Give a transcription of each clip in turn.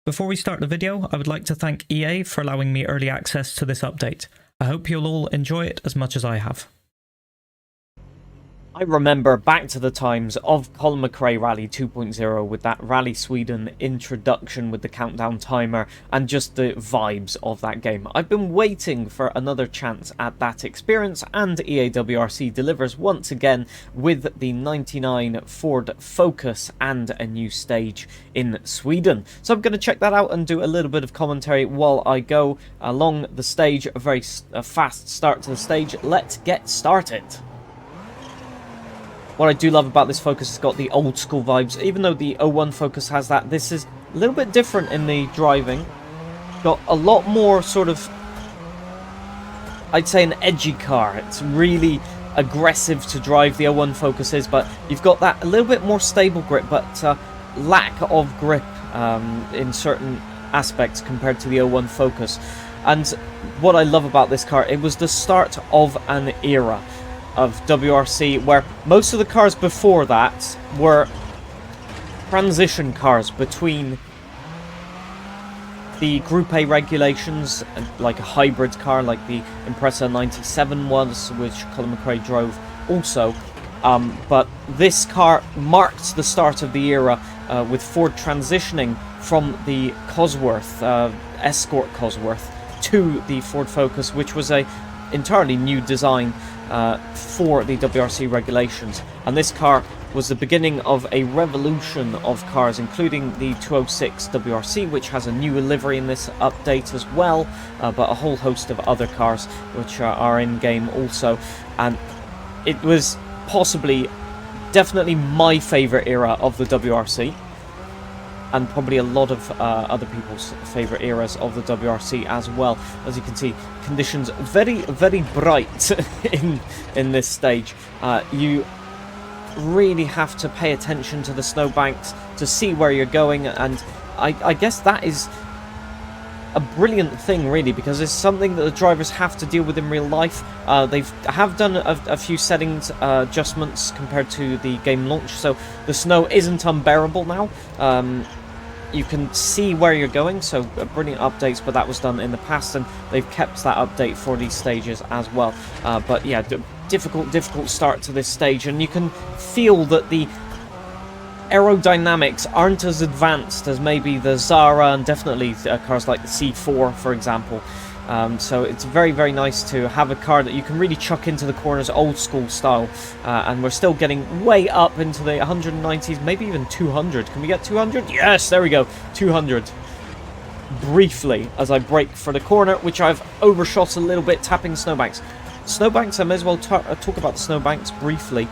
Before we start the video, I would like to thank EA for allowing me early access to this update. I hope you'll all enjoy it as much as I have. I remember back to the times of Colin McRae Rally 2.0 with that Rally Sweden introduction with the countdown timer and just the vibes of that game. I've been waiting for another chance at that experience, and EA WRC delivers once again with the 99 Ford Focus and a new stage in Sweden. So I'm going to check that out and do a little bit of commentary while I go along the stage. A very fast start to the stage. Let's get started. What I do love about this Focus, it's got the old school vibes. Even though the 01 Focus has that, this is a little bit different in the driving. Got a lot more sort of, I'd say, an edgy car. It's really aggressive to drive, the 01 Focus is, but you've got that a little bit more stable grip, but lack of grip in certain aspects compared to the 01 Focus. And what I love about this car, it was the start of an era of WRC where most of the cars before that were transition cars between the Group A regulations, like a hybrid car like the Impreza 97 was, which Colin McRae drove also, but this car marked the start of the era with Ford transitioning from the Cosworth, Escort Cosworth, to the Ford Focus, which was a entirely new design for the WRC regulations. And this car was the beginning of a revolution of cars, including the 206 WRC, which has a new livery in this update as well, but a whole host of other cars which are in game also. And it was definitely my favourite era of the WRC, and probably a lot of other people's favourite eras of the WRC as well. As you can see, conditions very, very bright in this stage. You really have to pay attention to the snowbanks to see where you're going, and I guess that is a brilliant thing, really, because it's something that the drivers have to deal with in real life. They have done a few settings adjustments compared to the game launch, so the snow isn't unbearable now. You can see where you're going, so brilliant updates, but that was done in the past, and they've kept that update for these stages as well. But yeah, difficult start to this stage, and you can feel that the aerodynamics aren't as advanced as maybe the Zara and definitely cars like the C4, for example. So it's very, very nice to have a car that you can really chuck into the corners old school style, and we're still getting way up into the 190s, maybe even 200. Can we get 200? Yes, there we go, 200. Briefly, as I brake for the corner, which I've overshot a little bit, tapping snowbanks. Snowbanks, I may as well talk about the snowbanks briefly,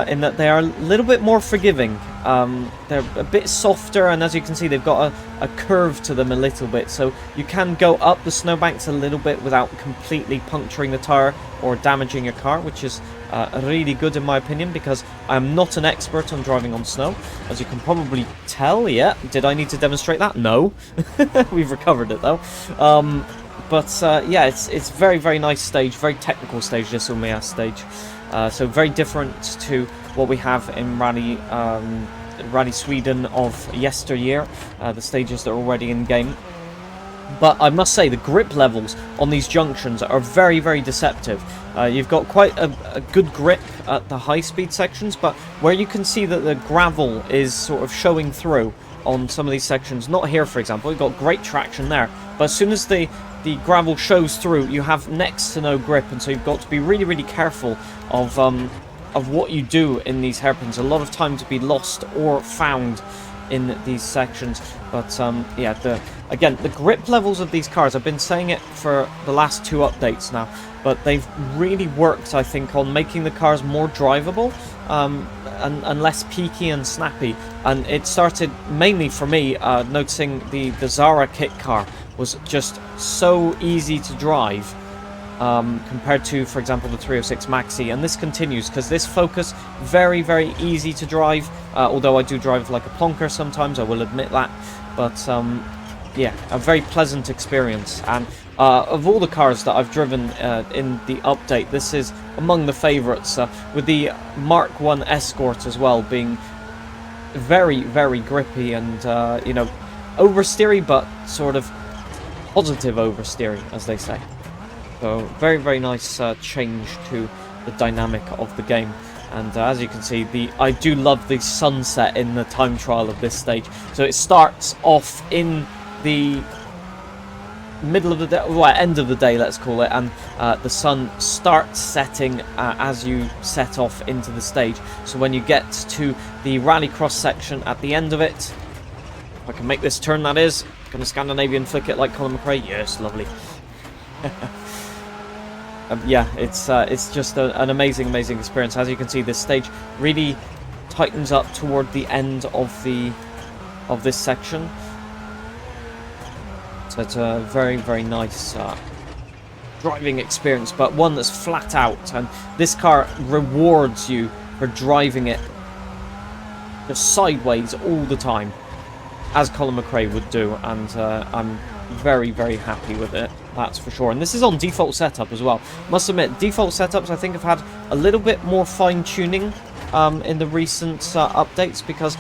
in that they are a little bit more forgiving. They're a bit softer, and as you can see, they've got a curve to them a little bit, so you can go up the snowbanks a little bit without completely puncturing the tyre or damaging your car, which is really good in my opinion, because I'm not an expert on driving on snow, as you can probably tell. Yeah, did I need to demonstrate that? No. We've recovered it though. Yeah, it's very, very nice stage, very technical stage, this Umeå stage. So very different to what we have in Rally Sweden of yesteryear, the stages that are already in game. But I must say, the grip levels on these junctions are very, very deceptive. You've got quite a good grip at the high-speed sections, but where you can see that the gravel is sort of showing through on some of these sections, not here for example, you've got great traction there, but as soon as the gravel shows through, you have next to no grip, and so you've got to be really, really careful of what you do in these hairpins. A lot of time to be lost or found in these sections. But yeah, again, the grip levels of these cars, I've been saying it for the last 2 updates now, but they've really worked, I think, on making the cars more drivable, and less peaky and snappy. And it started mainly for me noticing the Zara kit car was just so easy to drive compared to, for example, the 306 Maxi, and this continues because this Focus, very, very easy to drive, although I do drive like a plonker sometimes, I will admit that, but yeah, a very pleasant experience. And of all the cars that I've driven in the update, this is among the favourites, with the Mark 1 Escort as well being very, very grippy, and you know, oversteery, but sort of positive oversteery, as they say. So very, very nice change to the dynamic of the game. And as you can see, I do love the sunset in the time trial of this stage. So it starts off in the middle of the day, well, end of the day, let's call it, and the sun starts setting as you set off into the stage. So when you get to the rallycross section at the end of it, if I can make this turn, that is, gonna Scandinavian flick it like Colin McRae. Yes, lovely. Yeah, it's just an amazing, amazing experience. As you can see, this stage really tightens up toward the end of this section. So it's a very, very nice driving experience, but one that's flat out. And this car rewards you for driving it just sideways all the time, as Colin McRae would do. And I'm very, very happy with it, that's for sure. And this is on default setup as well. Must admit, default setups I think have had a little bit more fine-tuning in the recent updates, because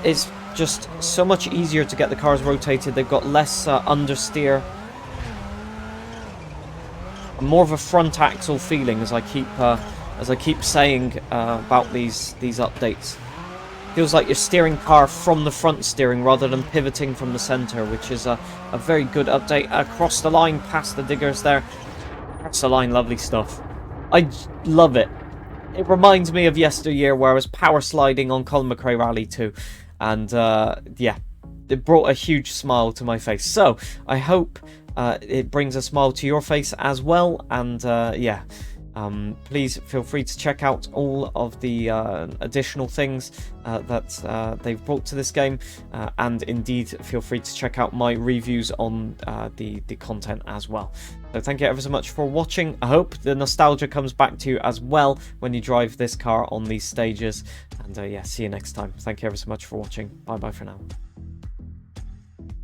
it's just so much easier to get the cars rotated. They've got less understeer, more of a front axle feeling, as I keep saying about these updates. Feels like you're steering car from the front steering rather than pivoting from the center, which is a very good update. Across the line, past the diggers there. Across the line, lovely stuff. I love it. It reminds me of yesteryear, where I was power sliding on Colin McRae Rally 2. And yeah, it brought a huge smile to my face. So I hope it brings a smile to your face as well. And yeah, please feel free to check out all of the additional things that they've brought to this game, and indeed feel free to check out my reviews on the content as well. So thank you ever so much for watching. I hope the nostalgia comes back to you as well when you drive this car on these stages. And yeah, see you next time. Thank you ever so much for watching. Bye bye for now.